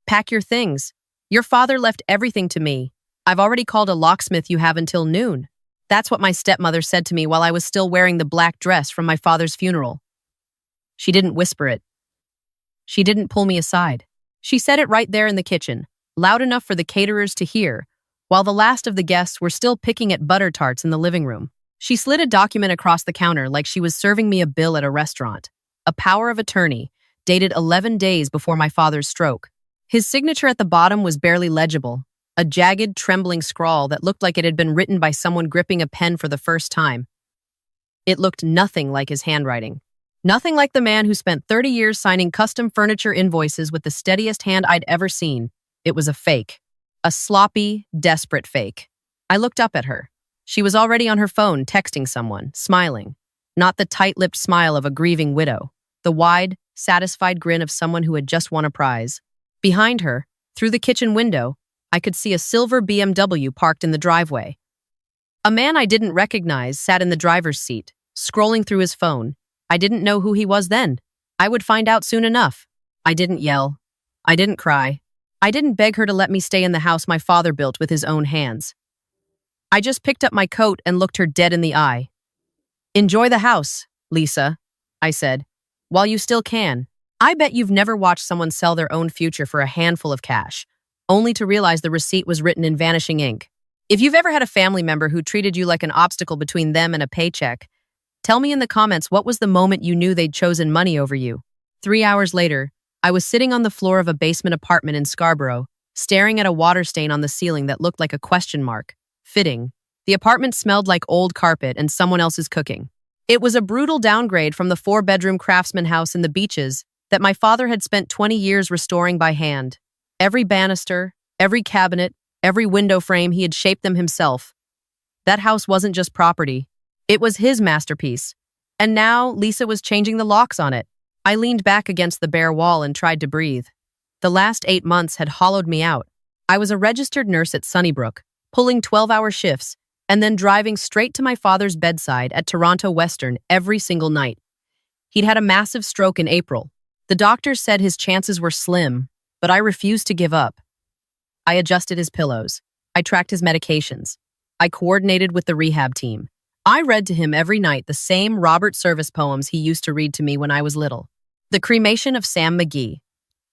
Pack your things. Your father left everything to me. I've already called a locksmith. You have until noon. That's what my stepmother said to me while I was still wearing the black dress from my father's funeral. She didn't whisper it. She didn't pull me aside. She said it right there in the kitchen, loud enough for the caterers to hear, while the last of the guests were still picking at butter tarts in the living room. She slid a document across the counter like she was serving me a bill at a restaurant. A power of attorney, dated 11 days before my father's stroke. His signature at the bottom was barely legible, a jagged, trembling scrawl that looked like it had been written by someone gripping a pen for the first time. It looked nothing like his handwriting. Nothing like the man who spent 30 years signing custom furniture invoices with the steadiest hand I'd ever seen. It was a fake. A sloppy, desperate fake. I looked up at her. She was already on her phone, texting someone, smiling. Not the tight-lipped smile of a grieving widow. The wide, satisfied grin of someone who had just won a prize. Behind her, through the kitchen window, I could see a silver BMW parked in the driveway. A man I didn't recognize sat in the driver's seat, scrolling through his phone. I didn't know who he was then. I would find out soon enough. I didn't yell. I didn't cry. I didn't beg her to let me stay in the house my father built with his own hands. I just picked up my coat and looked her dead in the eye. "Enjoy the house, Lisa," I said, "while you still can. I bet you've never watched someone sell their own future for a handful of cash, only to realize the receipt was written in vanishing ink. If you've ever had a family member who treated you like an obstacle between them and a paycheck, tell me in the comments what was the moment you knew they'd chosen money over you." 3 hours later, I was sitting on the floor of a basement apartment in Scarborough, staring at a water stain on the ceiling that looked like a question mark. Fitting. The apartment smelled like old carpet and someone else's cooking. It was a brutal downgrade from the 4-bedroom craftsman house in the beaches that my father had spent 20 years restoring by hand. Every banister, every cabinet, every window frame, he had shaped them himself. That house wasn't just property. It was his masterpiece. And now Lisa was changing the locks on it. I leaned back against the bare wall and tried to breathe. The last 8 months had hollowed me out. I was a registered nurse at Sunnybrook, pulling 12-hour shifts, and then driving straight to my father's bedside at Toronto Western every single night. He'd had a massive stroke in April. The doctors said his chances were slim, but I refused to give up. I adjusted his pillows. I tracked his medications. I coordinated with the rehab team. I read to him every night the same Robert Service poems he used to read to me when I was little. The Cremation of Sam McGee.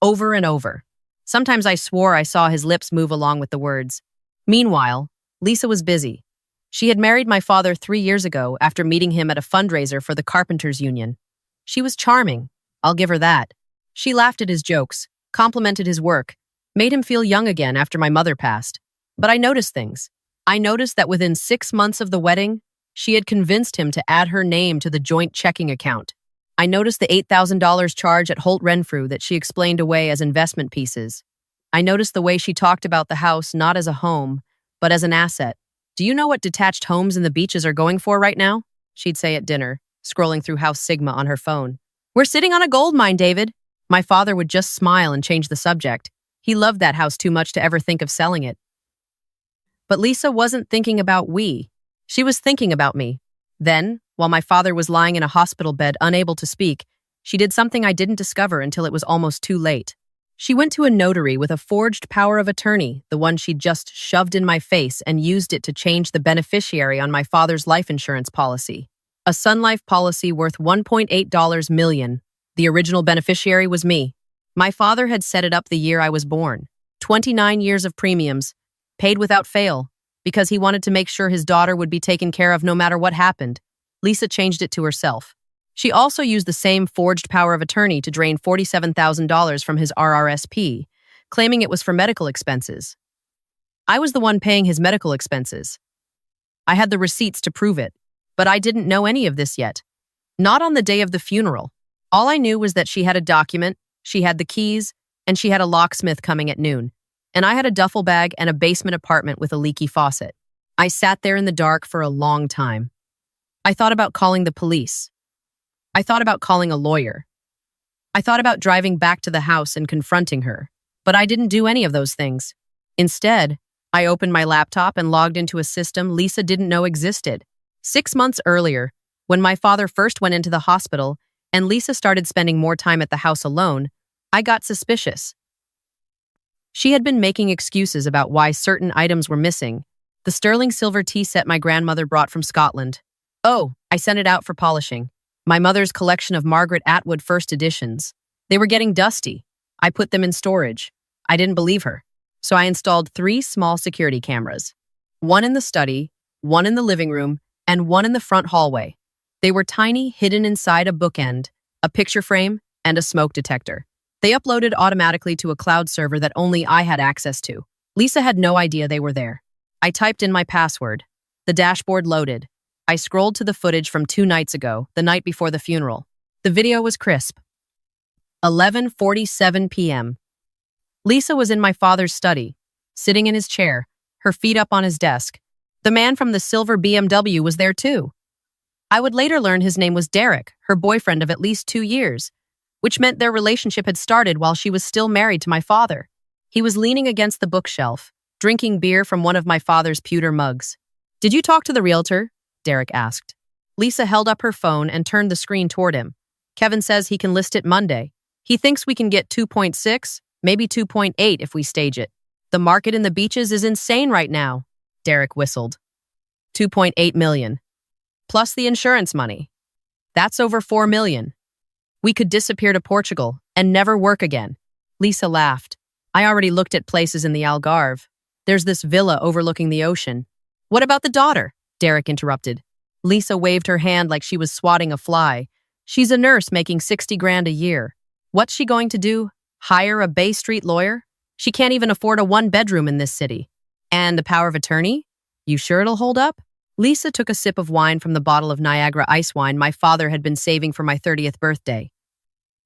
Over and over. Sometimes I swore I saw his lips move along with the words. Meanwhile, Lisa was busy. She had married my father 3 years ago after meeting him at a fundraiser for the Carpenters Union. She was charming, I'll give her that. She laughed at his jokes, complimented his work, made him feel young again after my mother passed. But I noticed things. I noticed that within 6 months of the wedding, she had convinced him to add her name to the joint checking account. I noticed the $8,000 charge at Holt Renfrew that she explained away as investment pieces. I noticed the way she talked about the house not as a home, but as an asset. "Do you know what detached homes in the beaches are going for right now?" she'd say at dinner, scrolling through House Sigma on her phone. "We're sitting on a gold mine, David." My father would just smile and change the subject. He loved that house too much to ever think of selling it. But Lisa wasn't thinking about we. She was thinking about me. Then, while my father was lying in a hospital bed unable to speak, she did something I didn't discover until it was almost too late. She went to a notary with a forged power of attorney, the one she'd just shoved in my face, and used it to change the beneficiary on my father's life insurance policy. A Sun Life policy worth $1.8 million. The original beneficiary was me. My father had set it up the year I was born. 29 years of premiums, paid without fail, because he wanted to make sure his daughter would be taken care of no matter what happened. Lisa changed it to herself. She also used the same forged power of attorney to drain $47,000 from his RRSP, claiming it was for medical expenses. I was the one paying his medical expenses. I had the receipts to prove it, but I didn't know any of this yet. Not on the day of the funeral. All I knew was that she had a document, she had the keys, and she had a locksmith coming at noon. And I had a duffel bag and a basement apartment with a leaky faucet. I sat there in the dark for a long time. I thought about calling the police. I thought about calling a lawyer. I thought about driving back to the house and confronting her, but I didn't do any of those things. Instead, I opened my laptop and logged into a system Lisa didn't know existed. 6 months earlier, when my father first went into the hospital and Lisa started spending more time at the house alone, I got suspicious. She had been making excuses about why certain items were missing. The sterling silver tea set my grandmother brought from Scotland. Oh, I sent it out for polishing. My mother's collection of Margaret Atwood first editions. They were getting dusty. I put them in storage. I didn't believe her. So I installed 3 small security cameras. One in the study, one in the living room, and one in the front hallway. They were tiny, hidden inside a bookend, a picture frame, and a smoke detector. They uploaded automatically to a cloud server that only I had access to. Lisa had no idea they were there. I typed in my password. The dashboard loaded. I scrolled to the footage from 2 nights ago, the night before the funeral. The video was crisp. 11:47 p.m. Lisa was in my father's study, sitting in his chair, her feet up on his desk. The man from the silver BMW was there too. I would later learn his name was Derek, her boyfriend of at least 2 years, which meant their relationship had started while she was still married to my father. He was leaning against the bookshelf, drinking beer from one of my father's pewter mugs. "Did you talk to the realtor?" Derek asked. Lisa held up her phone and turned the screen toward him. "Kevin says he can list it Monday. He thinks we can get 2.6, maybe 2.8 if we stage it. The market in the beaches is insane right now." Derek whistled. 2.8 million. Plus the insurance money. That's over 4 million. We could disappear to Portugal and never work again. Lisa laughed. "I already looked at places in the Algarve. There's this villa overlooking the ocean." "What about the daughter?" Derek interrupted. Lisa waved her hand like she was swatting a fly. "She's a nurse making 60 grand a year. What's she going to do? Hire a Bay Street lawyer? She can't even afford a 1-bedroom in this city. And the power of attorney? You sure it'll hold up?" Lisa took a sip of wine from the bottle of Niagara ice wine my father had been saving for my 30th birthday.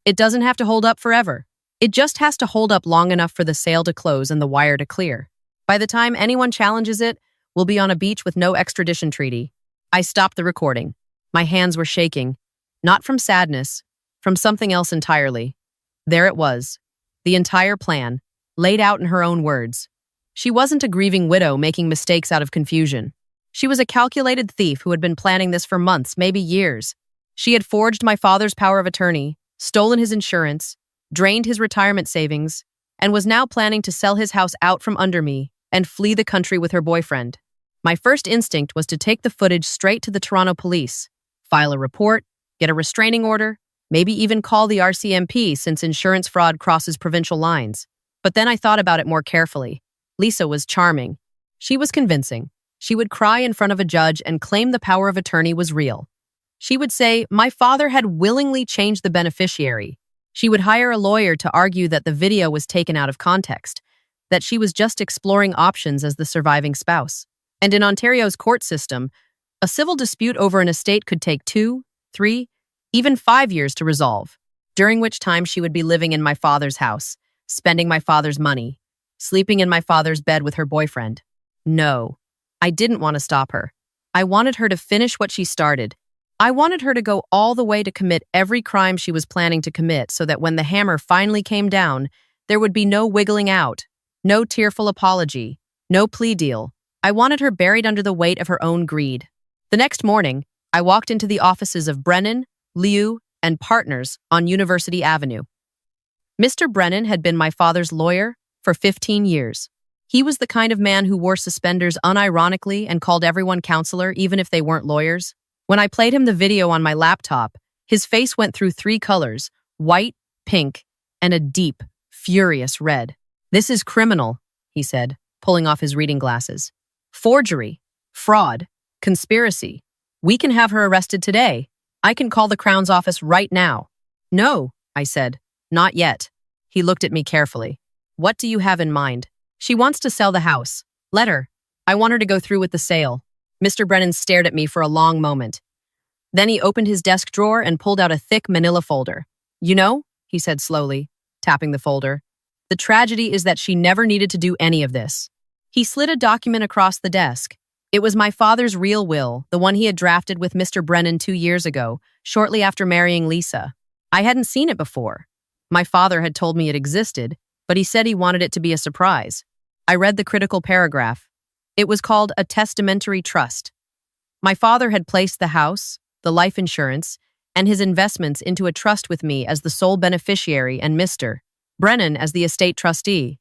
"It doesn't have to hold up forever. It just has to hold up long enough for the sale to close and the wire to clear. By the time anyone challenges it, we'll be on a beach with no extradition treaty." I stopped the recording. My hands were shaking. Not from sadness, from something else entirely. There it was. The entire plan, laid out in her own words. She wasn't a grieving widow making mistakes out of confusion. She was a calculated thief who had been planning this for months, maybe years. She had forged my father's power of attorney, stolen his insurance, drained his retirement savings, and was now planning to sell his house out from under me and flee the country with her boyfriend. My first instinct was to take the footage straight to the Toronto police, file a report, get a restraining order, maybe even call the RCMP since insurance fraud crosses provincial lines. But then I thought about it more carefully. Lisa was charming. She was convincing. She would cry in front of a judge and claim the power of attorney was real. She would say, my father had willingly changed the beneficiary. She would hire a lawyer to argue that the video was taken out of context, that she was just exploring options as the surviving spouse. And in Ontario's court system, a civil dispute over an estate could take 2, 3, even 5 years to resolve, during which time she would be living in my father's house, spending my father's money, sleeping in my father's bed with her boyfriend. No, I didn't want to stop her. I wanted her to finish what she started. I wanted her to go all the way to commit every crime she was planning to commit so that when the hammer finally came down, there would be no wiggling out, no tearful apology, no plea deal. I wanted her buried under the weight of her own greed. The next morning, I walked into the offices of Brennan, Liu, and Partners on University Avenue. Mr. Brennan had been my father's lawyer for 15 years. He was the kind of man who wore suspenders unironically and called everyone counselor even if they weren't lawyers. When I played him the video on my laptop, his face went through 3 colors, white, pink, and a deep, furious red. "This is criminal," he said, pulling off his reading glasses. "Forgery, fraud, conspiracy. We can have her arrested today. I can call the Crown's office right now." "No," I said, "not yet." He looked at me carefully. "What do you have in mind?" "She wants to sell the house. Let her. I want her to go through with the sale." Mr. Brennan stared at me for a long moment. Then he opened his desk drawer and pulled out a thick manila folder. "You know," he said slowly, tapping the folder, "the tragedy is that she never needed to do any of this." He slid a document across the desk. It was my father's real will, the one he had drafted with Mr. Brennan 2 years ago, shortly after marrying Lisa. I hadn't seen it before. My father had told me it existed, but he said he wanted it to be a surprise. I read the critical paragraph. It was called a testamentary trust. My father had placed the house, the life insurance, and his investments into a trust with me as the sole beneficiary and Mr. Brennan as the estate trustee.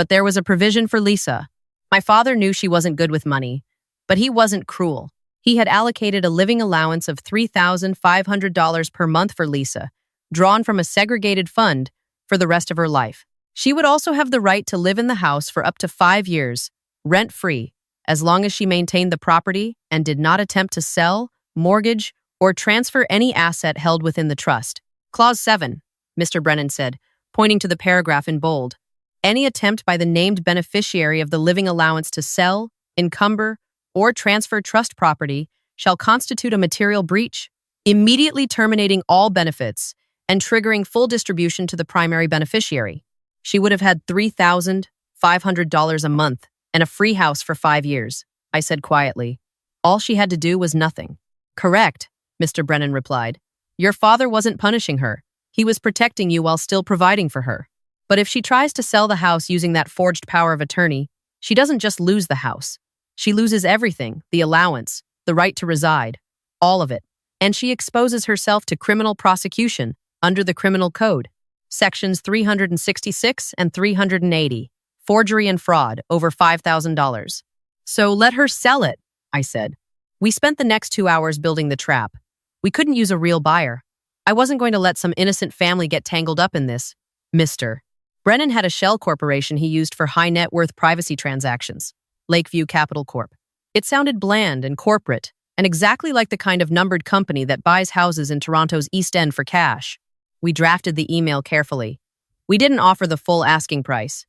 But there was a provision for Lisa. My father knew she wasn't good with money, but he wasn't cruel. He had allocated a living allowance of $3,500 per month for Lisa, drawn from a segregated fund for the rest of her life. She would also have the right to live in the house for up to 5 years, rent-free, as long as she maintained the property and did not attempt to sell, mortgage, or transfer any asset held within the trust. Clause 7, Mr. Brennan said, pointing to the paragraph in bold. Any attempt by the named beneficiary of the living allowance to sell, encumber, or transfer trust property shall constitute a material breach, immediately terminating all benefits and triggering full distribution to the primary beneficiary. She would have had $3,500 a month and a free house for 5 years, I said quietly. All she had to do was nothing. Correct, Mr. Brennan replied. Your father wasn't punishing her. He was protecting you while still providing for her. But if she tries to sell the house using that forged power of attorney, she doesn't just lose the house. She loses everything, the allowance, the right to reside, all of it. And she exposes herself to criminal prosecution under the Criminal Code, Sections 366 and 380, forgery and fraud, over $5,000. So let her sell it, I said. We spent the next 2 hours building the trap. We couldn't use a real buyer. I wasn't going to let some innocent family get tangled up in this. Mr. Brennan had a shell corporation he used for high net worth privacy transactions, Lakeview Capital Corp. It sounded bland and corporate, and exactly like the kind of numbered company that buys houses in Toronto's East End for cash. We drafted the email carefully. We didn't offer the full asking price.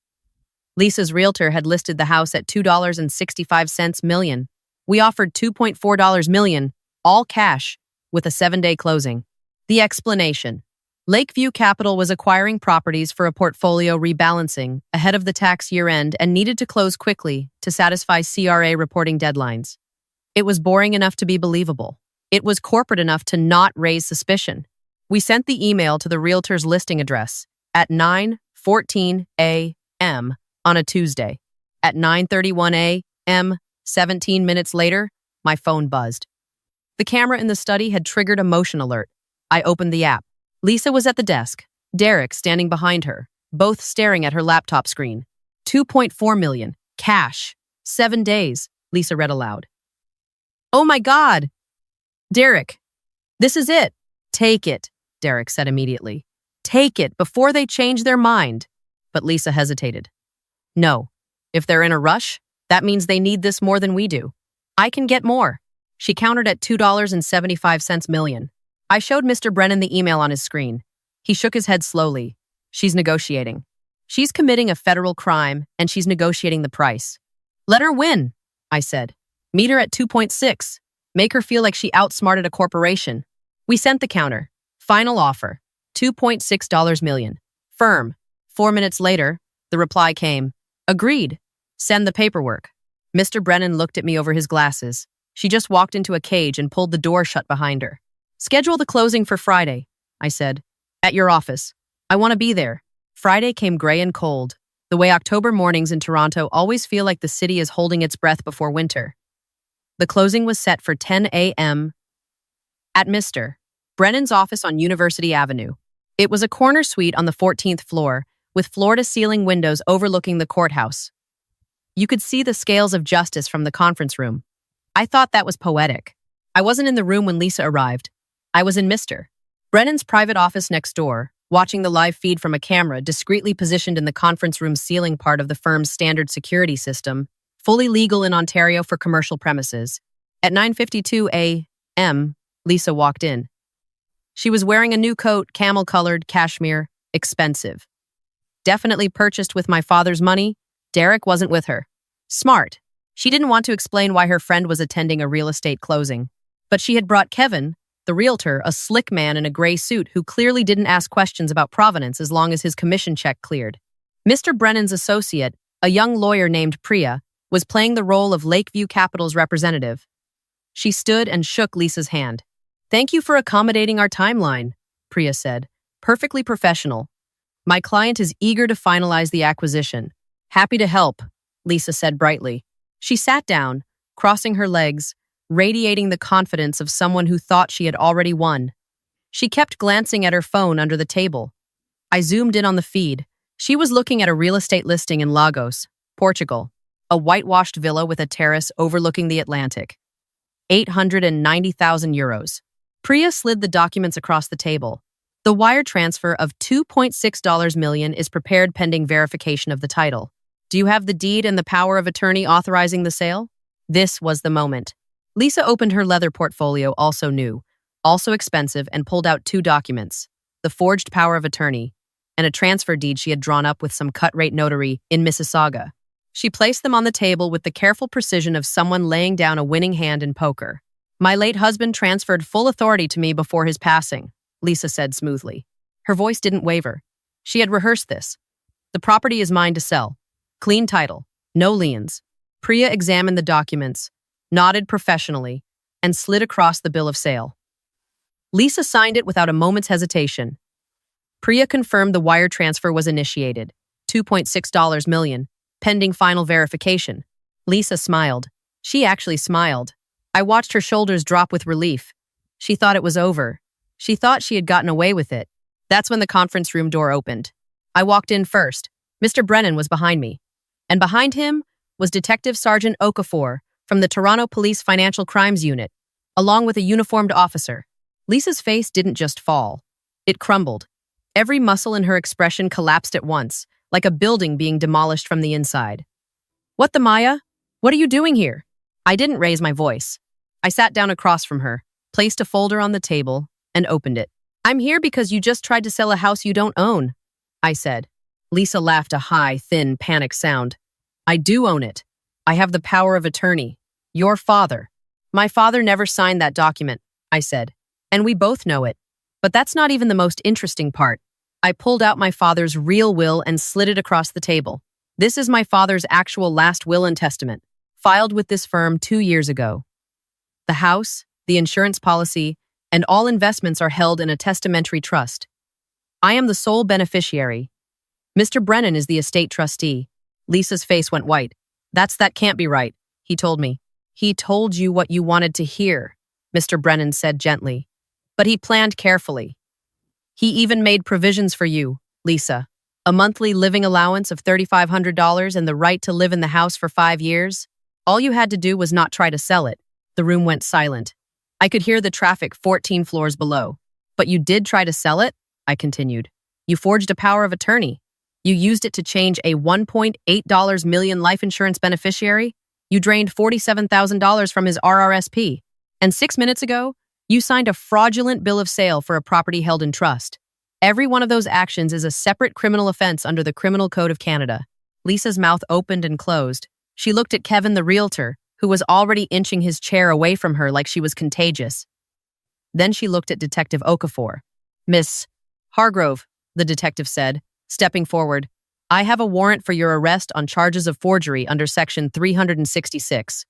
Lisa's realtor had listed the house at $2.65 million. We offered $2.4 million, all cash, with a 7-day closing. The explanation. Lakeview Capital was acquiring properties for a portfolio rebalancing ahead of the tax year end and needed to close quickly to satisfy CRA reporting deadlines. It was boring enough to be believable. It was corporate enough to not raise suspicion. We sent the email to the realtor's listing address at 9:14 a.m. on a Tuesday. At 9:31 a.m., 17 minutes later, my phone buzzed. The camera in the study had triggered a motion alert. I opened the app. Lisa was at the desk, Derek standing behind her, both staring at her laptop screen. $2.4 million, cash, 7 days, Lisa read aloud. Oh my God! Derek, this is it. Take it, Derek said immediately. Take it before they change their mind. But Lisa hesitated. No, if they're in a rush, that means they need this more than we do. I can get more. She countered at $2.75 million. I showed Mr. Brennan the email on his screen. He shook his head slowly. She's negotiating. She's committing a federal crime, and she's negotiating the price. Let her win, I said. Meet her at 2.6. Make her feel like she outsmarted a corporation. We sent the counter. Final offer, $2.6 million. Firm. 4 minutes later, the reply came. Agreed. Send the paperwork. Mr. Brennan looked at me over his glasses. She just walked into a cage and pulled the door shut behind her. Schedule the closing for Friday, I said. At your office. I want to be there. Friday came gray and cold, the way October mornings in Toronto always feel like the city is holding its breath before winter. The closing was set for 10 a.m. at Mr. Brennan's office on University Avenue. It was a corner suite on the 14th floor, with floor-to-ceiling windows overlooking the courthouse. You could see the scales of justice from the conference room. I thought that was poetic. I wasn't in the room when Lisa arrived. I was in Mr. Brennan's private office next door, watching the live feed from a camera discreetly positioned in the conference room ceiling part of the firm's standard security system, fully legal in Ontario for commercial premises. At 9:52 a.m., Lisa walked in. She was wearing a new coat, camel-colored, cashmere, expensive. Definitely purchased with my father's money. Derek wasn't with her. Smart. She didn't want to explain why her friend was attending a real estate closing. But she had brought Kevin, the realtor, a slick man in a gray suit who clearly didn't ask questions about provenance as long as his commission check cleared. Mr. Brennan's associate, a young lawyer named Priya, was playing the role of Lakeview Capital's representative. She stood and shook Lisa's hand. Thank you for accommodating our timeline, Priya said, perfectly professional. My client is eager to finalize the acquisition. Happy to help, Lisa said brightly. She sat down, crossing her legs, radiating the confidence of someone who thought she had already won. She kept glancing at her phone under the table. I zoomed in on the feed. She was looking at a real estate listing in Lagos, Portugal, a whitewashed villa with a terrace overlooking the Atlantic. 890,000 euros. Priya slid the documents across the table. The wire transfer of $2.6 million is prepared pending verification of the title. Do you have the deed and the power of attorney authorizing the sale? This was the moment. Lisa opened her leather portfolio, also new, also expensive, and pulled out two documents, the forged power of attorney and a transfer deed she had drawn up with some cut-rate notary in Mississauga. She placed them on the table with the careful precision of someone laying down a winning hand in poker. My late husband transferred full authority to me before his passing, Lisa said smoothly. Her voice didn't waver. She had rehearsed this. The property is mine to sell. Clean title. No liens. Priya examined the documents, nodded professionally, and slid across the bill of sale. Lisa signed it without a moment's hesitation. Priya confirmed the wire transfer was initiated. $2.6 million, pending final verification. Lisa smiled. She actually smiled. I watched her shoulders drop with relief. She thought it was over. She thought she had gotten away with it. That's when the conference room door opened. I walked in first. Mr. Brennan was behind me. And behind him was Detective Sergeant Okafor from the Toronto Police Financial Crimes Unit, along with a uniformed officer. Lisa's face didn't just fall. It crumbled. Every muscle in her expression collapsed at once, like a building being demolished from the inside. What the Maya? What are you doing here? I didn't raise my voice. I sat down across from her, placed a folder on the table, and opened it. I'm here because you just tried to sell a house you don't own, I said. Lisa laughed a high, thin, panicked sound. I do own it. I have the power of attorney. Your father. My father never signed that document, I said. And we both know it. But that's not even the most interesting part. I pulled out my father's real will and slid it across the table. This is my father's actual last will and testament, filed with this firm 2 years ago. The house, the insurance policy, and all investments are held in a testamentary trust. I am the sole beneficiary. Mr. Brennan is the estate trustee. Lisa's face went white. That can't be right, he told me. He told you what you wanted to hear, Mr. Brennan said gently. But he planned carefully. He even made provisions for you, Lisa. A monthly living allowance of $3,500 and the right to live in the house for 5 years. All you had to do was not try to sell it. The room went silent. I could hear the traffic 14 floors below. But you did try to sell it, I continued. You forged a power of attorney. You used it to change a $1.8 million life insurance beneficiary. You drained $47,000 from his RRSP. And 6 minutes ago, you signed a fraudulent bill of sale for a property held in trust. Every one of those actions is a separate criminal offense under the Criminal Code of Canada. Lisa's mouth opened and closed. She looked at Kevin, the realtor, who was already inching his chair away from her like she was contagious. Then she looked at Detective Okafor. Miss Hargrove, the detective said, stepping forward, I have a warrant for your arrest on charges of forgery under Section 366,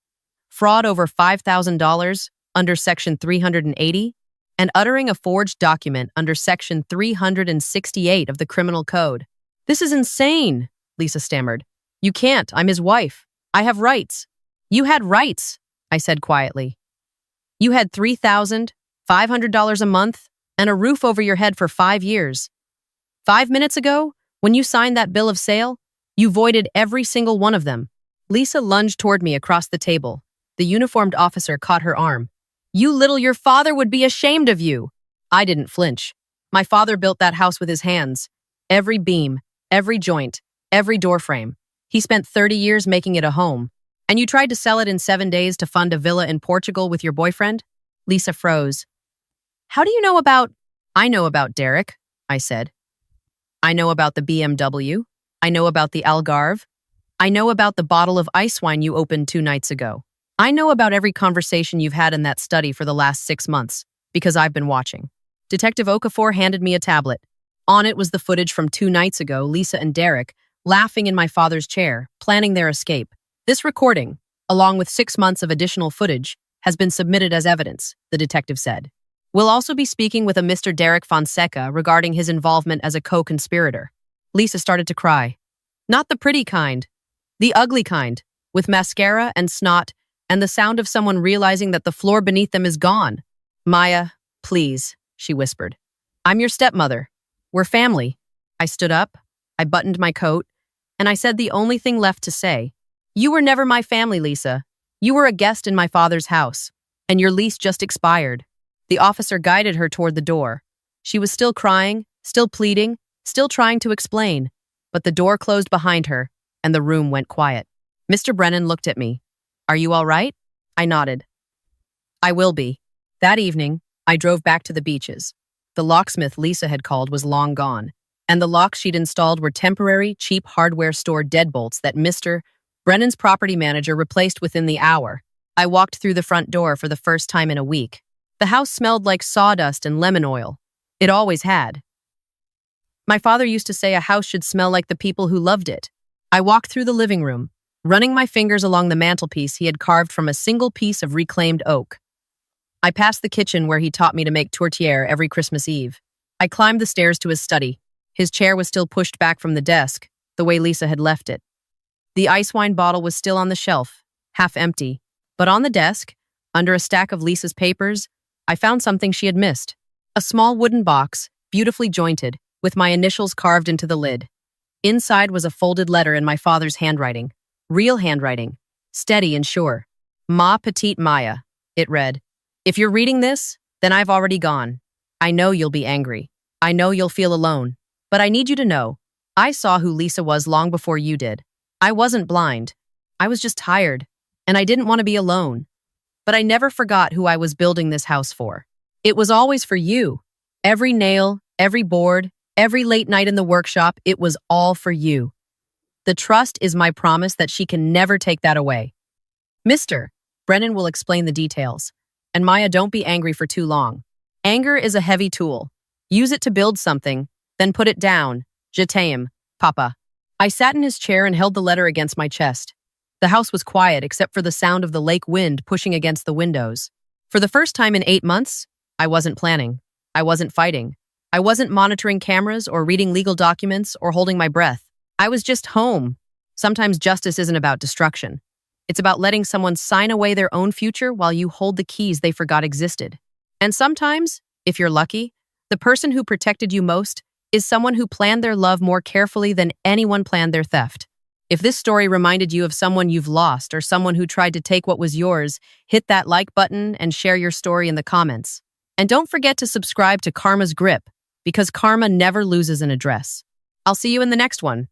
fraud over $5,000 under Section 380, and uttering a forged document under Section 368 of the Criminal Code. This is insane, Lisa stammered. You can't. I'm his wife. I have rights. You had rights, I said quietly. You had $3,500 a month and a roof over your head for 5 years. 5 minutes ago, when you signed that bill of sale, you voided every single one of them. Lisa lunged toward me across the table. The uniformed officer caught her arm. Your father would be ashamed of you. I didn't flinch. My father built that house with his hands. Every beam, every joint, every doorframe. He spent 30 years making it a home. And you tried to sell it in 7 days to fund a villa in Portugal with your boyfriend? Lisa froze. How do you know about... I know about Derek, I said. I know about the BMW. I know about the Algarve. I know about the bottle of ice wine you opened 2 nights ago. I know about every conversation you've had in that study for the last 6 months, because I've been watching. Detective Okafor handed me a tablet. On it was the footage from 2 nights ago, Lisa and Derek, laughing in my father's chair, planning their escape. This recording, along with 6 months of additional footage, has been submitted as evidence, the detective said. We'll also be speaking with a Mr. Derek Fonseca regarding his involvement as a co-conspirator. Lisa started to cry. Not the pretty kind, the ugly kind, with mascara and snot and the sound of someone realizing that the floor beneath them is gone. Maya, please, she whispered. I'm your stepmother. We're family. I stood up. I buttoned my coat, and I said the only thing left to say. You were never my family, Lisa. You were a guest in my father's house, and your lease just expired. The officer guided her toward the door. She was still crying, still pleading, still trying to explain, but the door closed behind her, and the room went quiet. Mr. Brennan looked at me. Are you all right? I nodded. I will be. That evening, I drove back to the beaches. The locksmith Lisa had called was long gone, and the locks she'd installed were temporary, cheap hardware store deadbolts that Mr. Brennan's property manager replaced within the hour. I walked through the front door for the first time in a week. The house smelled like sawdust and lemon oil. It always had. My father used to say a house should smell like the people who loved it. I walked through the living room, running my fingers along the mantelpiece he had carved from a single piece of reclaimed oak. I passed the kitchen where he taught me to make tourtière every Christmas Eve. I climbed the stairs to his study. His chair was still pushed back from the desk, the way Lisa had left it. The ice wine bottle was still on the shelf, half empty, but on the desk, under a stack of Lisa's papers, I found something she had missed. A small wooden box, beautifully jointed, with my initials carved into the lid. Inside was a folded letter in my father's handwriting. Real handwriting. Steady and sure. Ma petite Maya, it read. If you're reading this, then I've already gone. I know you'll be angry. I know you'll feel alone. But I need you to know, I saw who Lisa was long before you did. I wasn't blind. I was just tired, and I didn't want to be alone. But I never forgot who I was building this house for. It was always for you. Every nail, every board, every late night in the workshop, it was all for you. The trust is my promise that she can never take that away. Mr. Brennan will explain the details. And Maya, don't be angry for too long. Anger is a heavy tool. Use it to build something, then put it down. Je t'aime, Papa. I sat in his chair and held the letter against my chest. The house was quiet except for the sound of the lake wind pushing against the windows. For the first time in 8 months, I wasn't planning. I wasn't fighting. I wasn't monitoring cameras or reading legal documents or holding my breath. I was just home. Sometimes justice isn't about destruction. It's about letting someone sign away their own future while you hold the keys they forgot existed. And sometimes, if you're lucky, the person who protected you most is someone who planned their love more carefully than anyone planned their theft. If this story reminded you of someone you've lost or someone who tried to take what was yours, hit that like button and share your story in the comments. And don't forget to subscribe to Karma's Grip, because karma never loses an address. I'll see you in the next one.